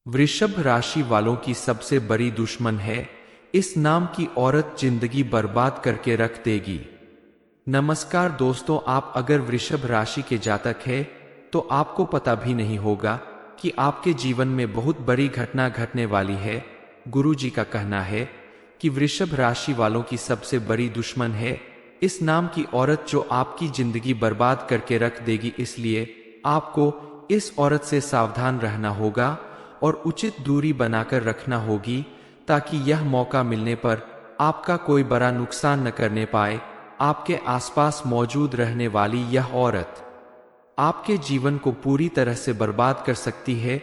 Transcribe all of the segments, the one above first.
वृषभ राशि वालों की सबसे बड़ी दुश्मन है। इस नाम की औरत जिंदगी बर्बाद करके रख देगी। नमस्कार दोस्तों, आप अगर वृषभ राशि के जातक है तो आपको पता भी नहीं होगा कि आपके जीवन में बहुत बड़ी घटना घटने वाली है। गुरुजी का कहना है कि वृषभ राशि वालों की सबसे बड़ी दुश्मन है इस नाम की औरत जो आपकी जिंदगी बर्बाद करके रख देगी। इसलिए आपको इस औरत से सावधान रहना होगा और उचित दूरी बनाकर रखना होगी ताकि यह मौका मिलने पर आपका कोई बड़ा नुकसान न करने पाए। आपके आसपास मौजूद रहने वाली यह औरत आपके जीवन को पूरी तरह से बर्बाद कर सकती है।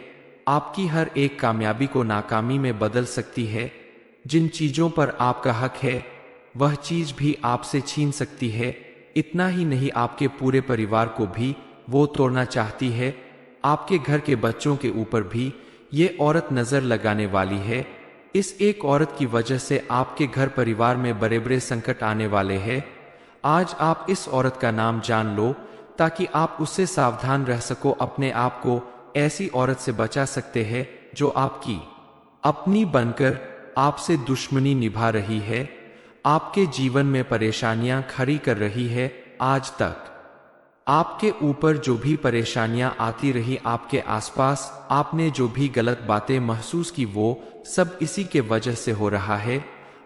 आपकी हर एक कामयाबी को नाकामी में बदल सकती है। जिन चीजों पर आपका हक है वह चीज भी आपसे छीन सकती है। इतना ही नहीं, आपके पूरे परिवार को भी वो तोड़ना चाहती है। आपके घर के बच्चों के ऊपर भी ये औरत नजर लगाने वाली है। इस एक औरत की वजह से आपके घर परिवार में बड़े बड़े संकट आने वाले हैं। आज आप इस औरत का नाम जान लो ताकि आप उससे सावधान रह सको। अपने आप को ऐसी औरत से बचा सकते हैं जो आपकी अपनी बनकर आपसे दुश्मनी निभा रही है, आपके जीवन में परेशानियां खड़ी कर रही है। आज तक आपके ऊपर जो भी परेशानियां आती रही, आपके आसपास आपने जो भी गलत बातें महसूस की, वो सब इसी के वजह से हो रहा है।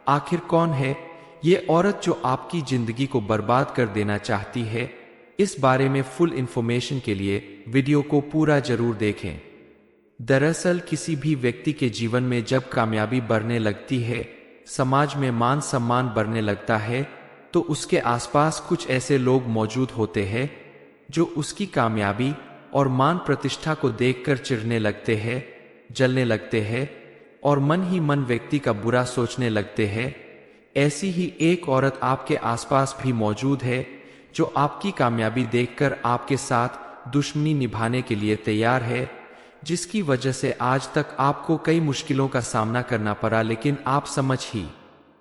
आखिर कौन है ये औरत जो आपकी जिंदगी को बर्बाद कर देना चाहती है? इस बारे में फुल इंफॉर्मेशन के लिए वीडियो को पूरा जरूर देखें। दरअसल किसी भी व्यक्ति के जीवन में जब कामयाबी बढ़ने लगती है, समाज में मान सम्मान बढ़ने लगता है, तो उसके आसपास कुछ ऐसे लोग मौजूद होते हैं जो उसकी कामयाबी और मान प्रतिष्ठा को देखकर चिढ़ने लगते हैं, जलने लगते हैं और मन ही मन व्यक्ति का बुरा सोचने लगते हैं। ऐसी ही एक औरत आपके आसपास भी मौजूद है जो आपकी कामयाबी देखकर आपके साथ दुश्मनी निभाने के लिए तैयार है, जिसकी वजह से आज तक आपको कई मुश्किलों का सामना करना पड़ा, लेकिन आप समझ ही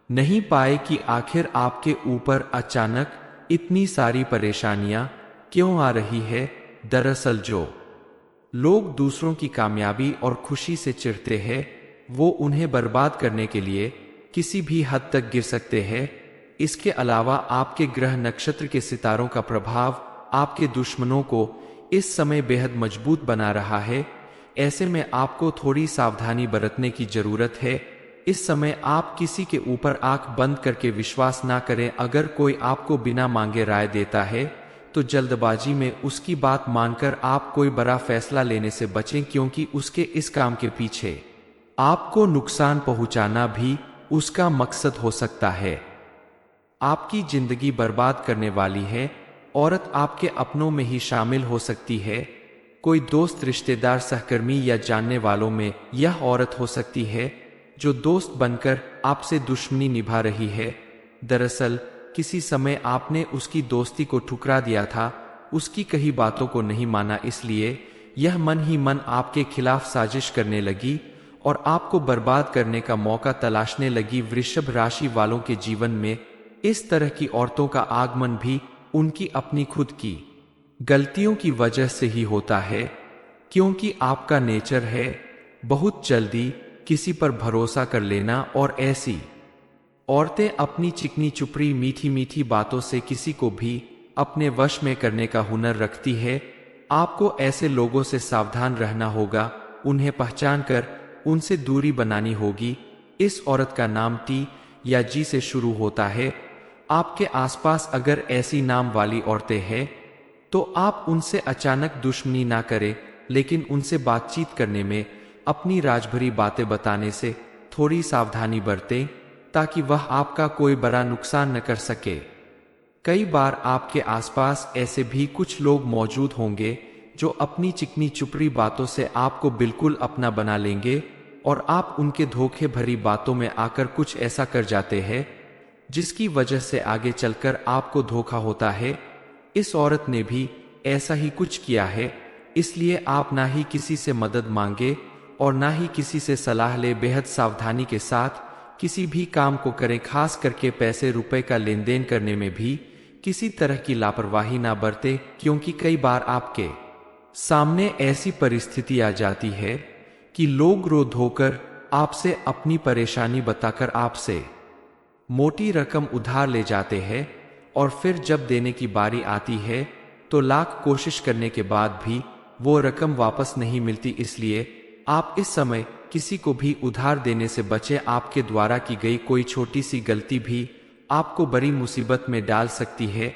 नहीं पाए कि आखिर आपके ऊपर अचानक इतनी सारी परेशानियां क्यों आ रही है। दरअसल जो लोग दूसरों की कामयाबी और खुशी से चिढ़ते हैं, वो उन्हें बर्बाद करने के लिए किसी भी हद तक गिर सकते हैं। इसके अलावा आपके ग्रह नक्षत्र के सितारों का प्रभाव आपके दुश्मनों को इस समय बेहद मजबूत बना रहा है। ऐसे में आपको थोड़ी सावधानी बरतने की जरूरत है। इस समय आप किसी के ऊपर आंख बंद करके विश्वास ना करें। अगर कोई आपको बिना मांगे राय देता है तो जल्दबाजी में उसकी बात मानकर आप कोई बड़ा फैसला लेने से बचें, क्योंकि उसके इस काम के पीछे आपको नुकसान पहुंचाना भी उसका मकसद हो सकता है। आपकी जिंदगी बर्बाद करने वाली है औरत आपके अपनों में ही शामिल हो सकती है। कोई दोस्त, रिश्तेदार, सहकर्मी या जानने वालों में यह औरत हो सकती है जो दोस्त बनकर आपसे दुश्मनी निभा रही है। दरअसल किसी समय आपने उसकी दोस्ती को ठुकरा दिया था, उसकी कही बातों को नहीं माना, इसलिए यह मन ही मन आपके खिलाफ साजिश करने लगी और आपको बर्बाद करने का मौका तलाशने लगी। वृषभ राशि वालों के जीवन में इस तरह की औरतों का आगमन भी उनकी अपनी खुद की गलतियों की वजह से ही होता है, क्योंकि आपका नेचर है बहुत जल्दी किसी पर भरोसा कर लेना, और ऐसी औरतें अपनी चिकनी चुपड़ी मीठी मीठी बातों से किसी को भी अपने वश में करने का हुनर रखती है। आपको ऐसे लोगों से सावधान रहना होगा, उन्हें पहचान कर उनसे दूरी बनानी होगी। इस औरत का नाम टी या जी से शुरू होता है। आपके आसपास अगर ऐसी नाम वाली औरतें हैं तो आप उनसे अचानक दुश्मनी ना करें, लेकिन उनसे बातचीत करने में अपनी राजभरी बातें बताने से थोड़ी सावधानी बरतें ताकि वह आपका कोई बड़ा नुकसान न कर सके। कई बार आपके आसपास ऐसे भी कुछ लोग मौजूद होंगे जो अपनी चिकनी चुपड़ी बातों से आपको बिल्कुल अपना बना लेंगे और आप उनके धोखे भरी बातों में आकर कुछ ऐसा कर जाते हैं जिसकी वजह से आगे चलकर आपको धोखा होता है। इस औरत ने भी ऐसा ही कुछ किया है, इसलिए आप ना ही किसी से मदद मांगे और ना ही किसी से सलाह ले। बेहद सावधानी के साथ किसी भी काम को करें, खास करके पैसे रुपए का लेन देन करने में भी किसी तरह की लापरवाही ना बरते, क्योंकि कई बार आपके सामने ऐसी परिस्थिति आ जाती है कि लोग रो धोकर आपसे अपनी परेशानी बताकर आपसे मोटी रकम उधार ले जाते हैं और फिर जब देने की बारी आती है तो लाख कोशिश करने के बाद भी वो रकम वापस नहीं मिलती। इसलिए आप इस समय किसी को भी उधार देने से बचें। आपके द्वारा की गई कोई छोटी सी गलती भी आपको बड़ी मुसीबत में डाल सकती है।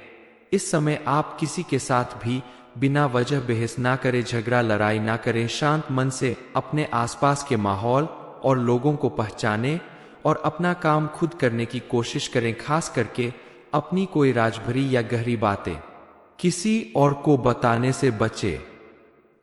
इस समय आप किसी के साथ भी बिना वजह बहस ना करें, झगड़ा लड़ाई ना करें। शांत मन से अपने आसपास के माहौल और लोगों को पहचानें और अपना काम खुद करने की कोशिश करें। खास करके अपनी कोई राजभरी या गहरी बातें किसी और को बताने से बचें।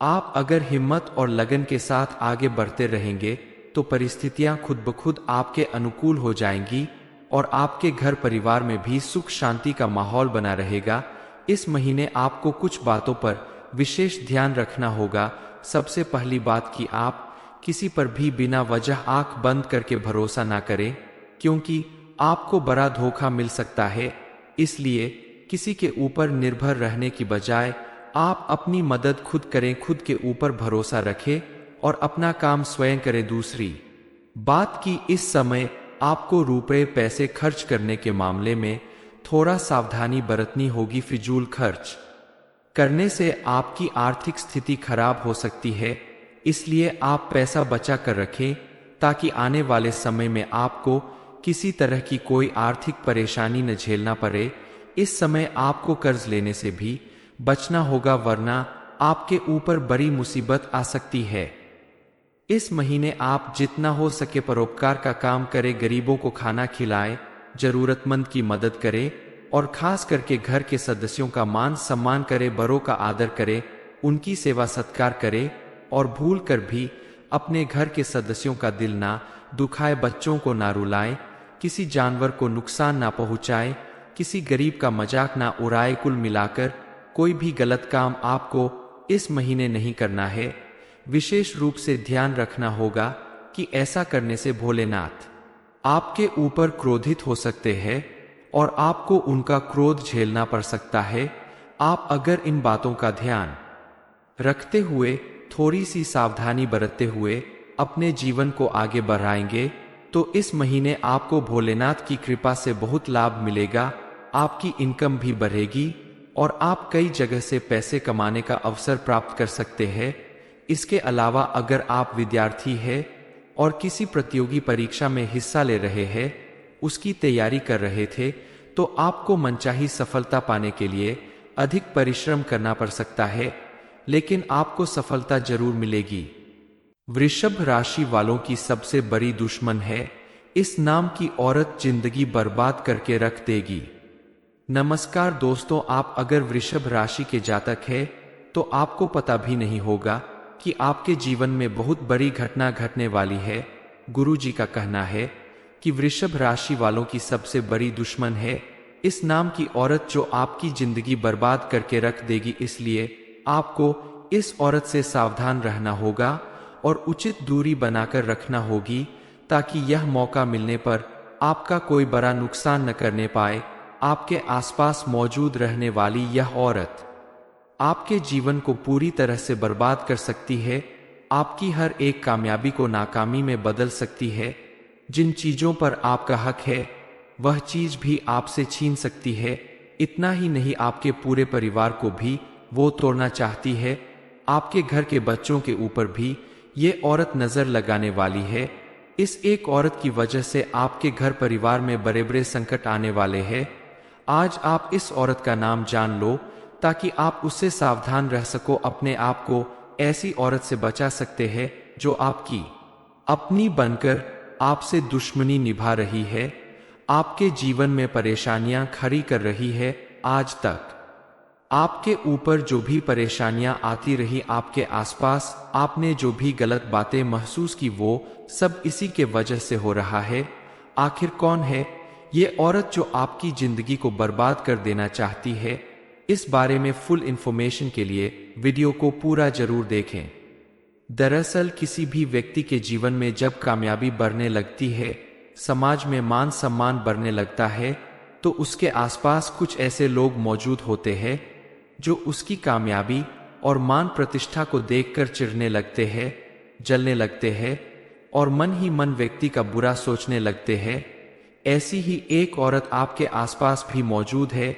आप अगर हिम्मत और लगन के साथ आगे बढ़ते रहेंगे तो परिस्थितियां खुद ब खुद आपके अनुकूल हो जाएंगी और आपके घर परिवार में भी सुख शांति का माहौल बना रहेगा। इस महीने आपको कुछ बातों पर विशेष ध्यान रखना होगा। सबसे पहली बात कि आप किसी पर भी बिना वजह आंख बंद करके भरोसा ना करें, क्योंकि आपको बड़ा धोखा मिल सकता है। इसलिए किसी के ऊपर निर्भर रहने की बजाय आप अपनी मदद खुद करें, खुद के ऊपर भरोसा रखें और अपना काम स्वयं करें। दूसरी बात कि इस समय आपको रुपए पैसे खर्च करने के मामले में थोड़ा सावधानी बरतनी होगी। फिजूल खर्च करने से आपकी आर्थिक स्थिति खराब हो सकती है, इसलिए आप पैसा बचा कर रखें ताकि आने वाले समय में आपको किसी तरह की कोई आर्थिक परेशानी न झेलना पड़े। इस समय आपको कर्ज लेने से भी बचना होगा, वरना आपके ऊपर बड़ी मुसीबत आ सकती है। इस महीने आप जितना हो सके परोपकार का काम करें, गरीबों को खाना खिलाएं, जरूरतमंद की मदद करें और खास करके घर के सदस्यों का मान सम्मान करें, बड़ों का आदर करें, उनकी सेवा सत्कार करें और भूल कर भी अपने घर के सदस्यों का दिल ना दुखाए, बच्चों को ना रुलाएं, किसी जानवर को नुकसान ना पहुंचाएं, किसी गरीब का मजाक ना उड़ाए। कुल मिलाकर कोई भी गलत काम आपको इस महीने नहीं करना है। विशेष रूप से ध्यान रखना होगा कि ऐसा करने से भोलेनाथ आपके ऊपर क्रोधित हो सकते हैं और आपको उनका क्रोध झेलना पड़ सकता है। आप अगर इन बातों का ध्यान रखते हुए थोड़ी सी सावधानी बरतते हुए अपने जीवन को आगे बढ़ाएंगे तो इस महीने आपको भोलेनाथ की कृपा से बहुत लाभ मिलेगा। आपकी इनकम भी बढ़ेगी और आप कई जगह से पैसे कमाने का अवसर प्राप्त कर सकते हैं। इसके अलावा अगर आप विद्यार्थी हैं और किसी प्रतियोगी परीक्षा में हिस्सा ले रहे हैं, उसकी तैयारी कर रहे थे, तो आपको मनचाही सफलता पाने के लिए अधिक परिश्रम करना पड़ सकता है, लेकिन आपको सफलता जरूर मिलेगी। वृषभ राशि वालों की सबसे बड़ी दुश्मन है इस नाम की औरत, जिंदगी बर्बाद करके रख देगी। नमस्कार दोस्तों, आप अगर वृषभ राशि के जातक हैं तो आपको पता भी नहीं होगा कि आपके जीवन में बहुत बड़ी घटना घटने वाली है। गुरुजी का कहना है कि वृषभ राशि वालों की सबसे बड़ी दुश्मन है इस नाम की औरत, जो आपकी जिंदगी बर्बाद करके रख देगी। इसलिए आपको इस औरत से सावधान रहना होगा और उचित दूरी बनाकर रखना होगी, ताकि यह मौका मिलने पर आपका कोई बड़ा नुकसान न करने पाए। आपके आसपास मौजूद रहने वाली यह औरत आपके जीवन को पूरी तरह से बर्बाद कर सकती है, आपकी हर एक कामयाबी को नाकामी में बदल सकती है। जिन चीजों पर आपका हक है वह चीज भी आपसे छीन सकती है। इतना ही नहीं, आपके पूरे परिवार को भी वो तोड़ना चाहती है। आपके घर के बच्चों के ऊपर भी ये औरत नजर लगाने वाली है। इस एक औरत की वजह से आपके घर परिवार में बड़े बड़े संकट आने वाले हैं। आज आप इस औरत का नाम जान लो ताकि आप उससे सावधान रह सको, अपने आप को ऐसी औरत से बचा सकते हैं जो आपकी अपनी बनकर आपसे दुश्मनी निभा रही है, आपके जीवन में परेशानियां खड़ी कर रही है। आज तक आपके ऊपर जो भी परेशानियां आती रही, आपके आसपास आपने जो भी गलत बातें महसूस की, वो सब इसी के वजह से हो रहा है। आखिर कौन है ये औरत जो आपकी जिंदगी को बर्बाद कर देना चाहती है? इस बारे में फुल इंफॉर्मेशन के लिए वीडियो को पूरा जरूर देखें। दरअसल किसी भी व्यक्ति के जीवन में जब कामयाबी बढ़ने लगती है, समाज में मान सम्मान बढ़ने लगता है, तो उसके आसपास कुछ ऐसे लोग मौजूद होते हैं जो उसकी कामयाबी और मान प्रतिष्ठा को देखकर चिढ़ने लगते हैं, जलने लगते हैं और मन ही मन व्यक्ति का बुरा सोचने लगते हैं। ऐसी ही एक औरत आपके आसपास भी मौजूद है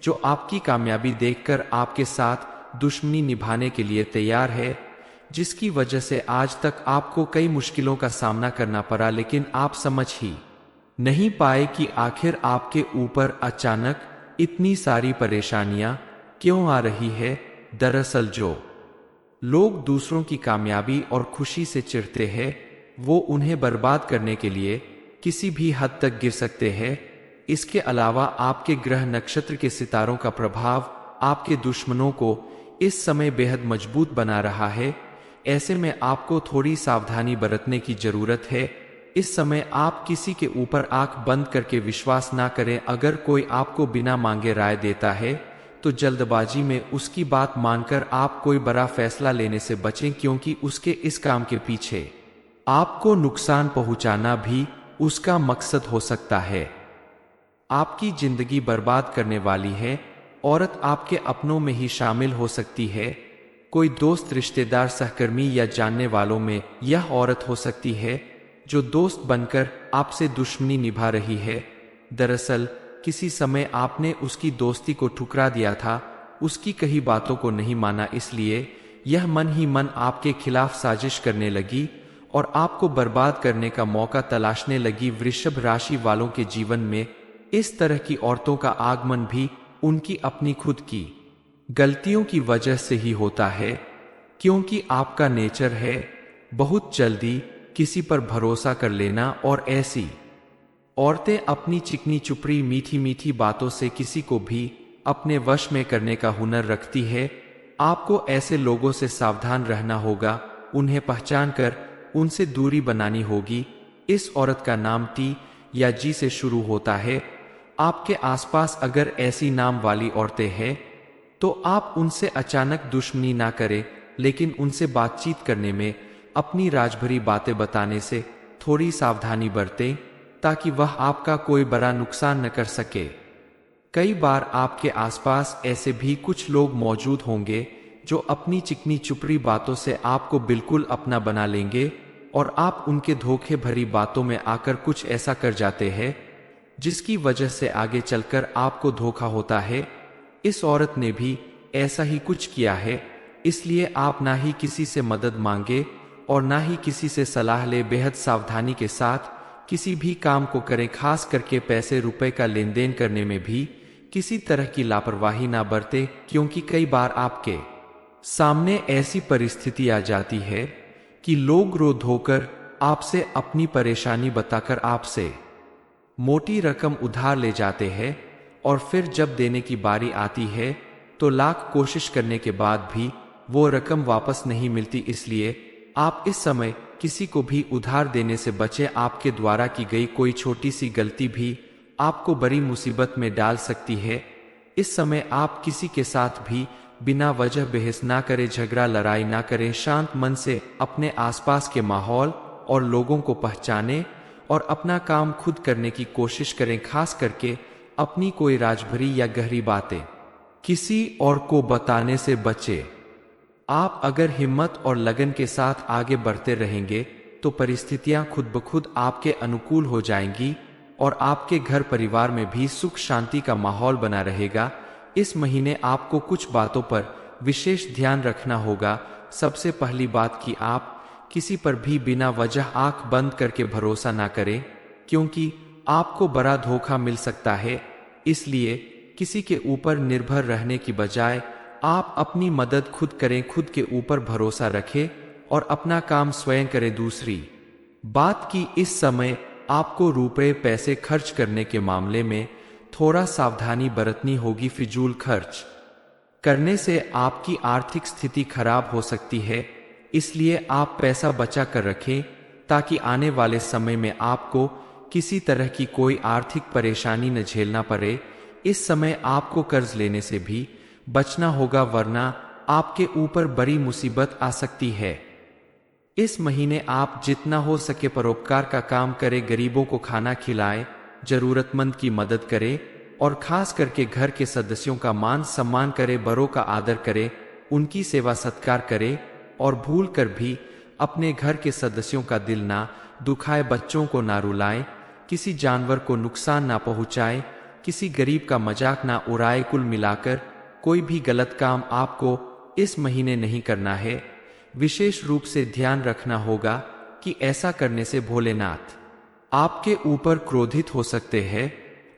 जो आपकी कामयाबी देखकर आपके साथ दुश्मनी निभाने के लिए तैयार है, जिसकी वजह से आज तक आपको कई मुश्किलों का सामना करना पड़ा, लेकिन आप समझ ही नहीं पाए कि आखिर आपके ऊपर अचानक इतनी सारी परेशानियां क्यों आ रही है। दरअसल जो लोग दूसरों की कामयाबी और खुशी से चिढ़ते हैं, वो उन्हें बर्बाद करने के लिए किसी भी हद तक गिर सकते हैं। इसके अलावा आपके ग्रह नक्षत्र के सितारों का प्रभाव आपके दुश्मनों को इस समय बेहद मजबूत बना रहा है। ऐसे में आपको थोड़ी सावधानी बरतने की जरूरत है। इस समय आप किसी के ऊपर आंख बंद करके विश्वास ना करें। अगर कोई आपको बिना मांगे राय देता है तो जल्दबाजी में उसकी बात मानकर आप कोई बड़ा फैसला लेने से बचें, क्योंकि उसके इस काम के पीछे आपको नुकसान पहुंचाना भी उसका मकसद हो सकता है। आपकी जिंदगी बर्बाद करने वाली है औरत आपके अपनों में ही शामिल हो सकती है। कोई दोस्त, रिश्तेदार, सहकर्मी या जानने वालों में यह औरत हो सकती है जो दोस्त बनकर आपसे दुश्मनी निभा रही है। दरअसल किसी समय आपने उसकी दोस्ती को ठुकरा दिया था, उसकी कही बातों को नहीं माना, इसलिए यह मन ही मन आपके खिलाफ साजिश करने लगी और आपको बर्बाद करने का मौका तलाशने लगी। वृषभ राशि वालों के जीवन में इस तरह की औरतों का आगमन भी उनकी अपनी खुद की गलतियों की वजह से ही होता है, क्योंकि आपका नेचर है बहुत जल्दी किसी पर भरोसा कर लेना, और ऐसी औरतें अपनी चिकनी चुपड़ी मीठी मीठी बातों से किसी को भी अपने वश में करने का हुनर रखती है। आपको ऐसे लोगों से सावधान रहना होगा, उन्हें पहचान कर उनसे दूरी बनानी होगी। इस औरत का नाम टी या जी से शुरू होता है। आपके आसपास अगर ऐसी नाम वाली औरतें हैं तो आप उनसे अचानक दुश्मनी ना करें, लेकिन उनसे बातचीत करने में अपनी राजभरी बातें बताने से थोड़ी सावधानी बरतें, ताकि वह आपका कोई बड़ा नुकसान न कर सके। कई बार आपके आसपास ऐसे भी कुछ लोग मौजूद होंगे जो अपनी चिकनी चुपड़ी बातों से आपको बिल्कुल अपना बना लेंगे और आप उनके धोखे भरी बातों में आकर कुछ ऐसा कर जाते हैं जिसकी वजह से आगे चलकर आपको धोखा होता है। इस औरत ने भी ऐसा ही कुछ किया है, इसलिए आप ना ही किसी से मदद मांगे और ना ही किसी से सलाह ले। बेहद सावधानी के साथ किसी भी काम को करें, खास करके पैसे रुपए का लेन देन करने में भी किसी तरह की लापरवाही ना बरते, क्योंकि कई बार आपके सामने ऐसी परिस्थिति आ जाती है कि लोग रो धोकर आपसे अपनी परेशानी बताकर आपसे मोटी रकम उधार ले जाते हैं, और फिर जब देने की बारी आती है तो लाख कोशिश करने के बाद भी वो रकम वापस नहीं मिलती। इसलिए आप इस समय किसी को भी उधार देने से बचें। आपके द्वारा की गई कोई छोटी सी गलती भी आपको बड़ी मुसीबत में डाल सकती है। इस समय आप किसी के साथ भी बिना वजह बहस ना करें, झगड़ा लड़ाई ना करें। शांत मन से अपने आसपास के माहौल और लोगों को पहचानें और अपना काम खुद करने की कोशिश करें। खास करके अपनी कोई राजभरी या गहरी बातें किसी और को बताने से बचें। आप अगर हिम्मत और लगन के साथ आगे बढ़ते रहेंगे तो परिस्थितियां खुद ब खुद आपके अनुकूल हो जाएंगी और आपके घर परिवार में भी सुख शांति का माहौल बना रहेगा। इस महीने आपको कुछ बातों पर विशेष ध्यान रखना होगा। सबसे पहली बात कि आप किसी पर भी बिना वजह आंख बंद करके भरोसा ना करें, क्योंकि आपको बड़ा धोखा मिल सकता है। इसलिए किसी के ऊपर निर्भर रहने की बजाय आप अपनी मदद खुद करें, खुद के ऊपर भरोसा रखें और अपना काम स्वयं करें। दूसरी बात कि इस समय आपको रुपए पैसे खर्च करने के मामले में थोड़ा सावधानी बरतनी होगी। फिजूल खर्च करने से आपकी आर्थिक स्थिति खराब हो सकती है, इसलिए आप पैसा बचा कर रखें ताकि आने वाले समय में आपको किसी तरह की कोई आर्थिक परेशानी न झेलना पड़े। इस समय आपको कर्ज लेने से भी बचना होगा, वरना आपके ऊपर बड़ी मुसीबत आ सकती है। इस महीने आप जितना हो सके परोपकार का काम करें, गरीबों को खाना खिलाएं, जरूरतमंद की मदद करें और खास करके घर के सदस्यों का मान सम्मान करें, बड़ों का आदर करें, उनकी सेवा सत्कार करें और भूल कर भी अपने घर के सदस्यों का दिल ना दुखाए, बच्चों को ना रुलाएं, किसी जानवर को नुकसान ना पहुंचाएं, किसी गरीब का मजाक ना उड़ाए। कुल मिलाकर कोई भी गलत काम आपको इस महीने नहीं करना है। विशेष रूप से ध्यान रखना होगा कि ऐसा करने से भोलेनाथ आपके ऊपर क्रोधित हो सकते हैं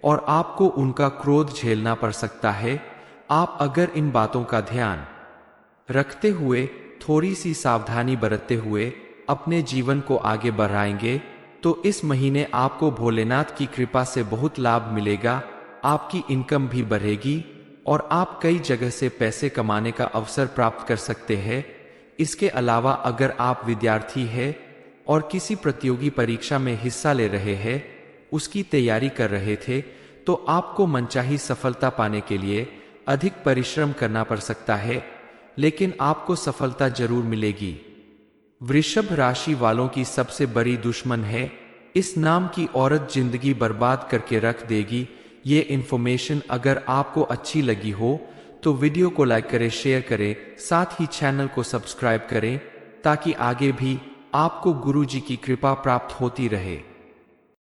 और आपको उनका क्रोध झेलना पड़ सकता है। आप अगर इन बातों का ध्यान रखते हुए, थोड़ी सी सावधानी बरतते हुए अपने जीवन को आगे बढ़ाएंगे तो इस महीने आपको भोलेनाथ की कृपा से बहुत लाभ मिलेगा। आपकी इनकम भी बढ़ेगी और आप कई जगह से पैसे कमाने का अवसर प्राप्त कर सकते हैं। इसके अलावा अगर आप विद्यार्थी हैं और किसी प्रतियोगी परीक्षा में हिस्सा ले रहे हैं, उसकी तैयारी कर रहे थे, तो आपको मनचाही सफलता पाने के लिए अधिक परिश्रम करना पड़ सकता है, लेकिन आपको सफलता जरूर मिलेगी। वृषभ राशि वालों की सबसे बड़ी दुश्मन है इस नाम की औरत, जिंदगी बर्बाद करके रख देगी। ये इन्फॉर्मेशन अगर आपको अच्छी लगी हो तो वीडियो को लाइक करें, शेयर करें, साथ ही चैनल को सब्सक्राइब करें ताकि आगे भी आपको गुरु जी की कृपा प्राप्त होती रहे।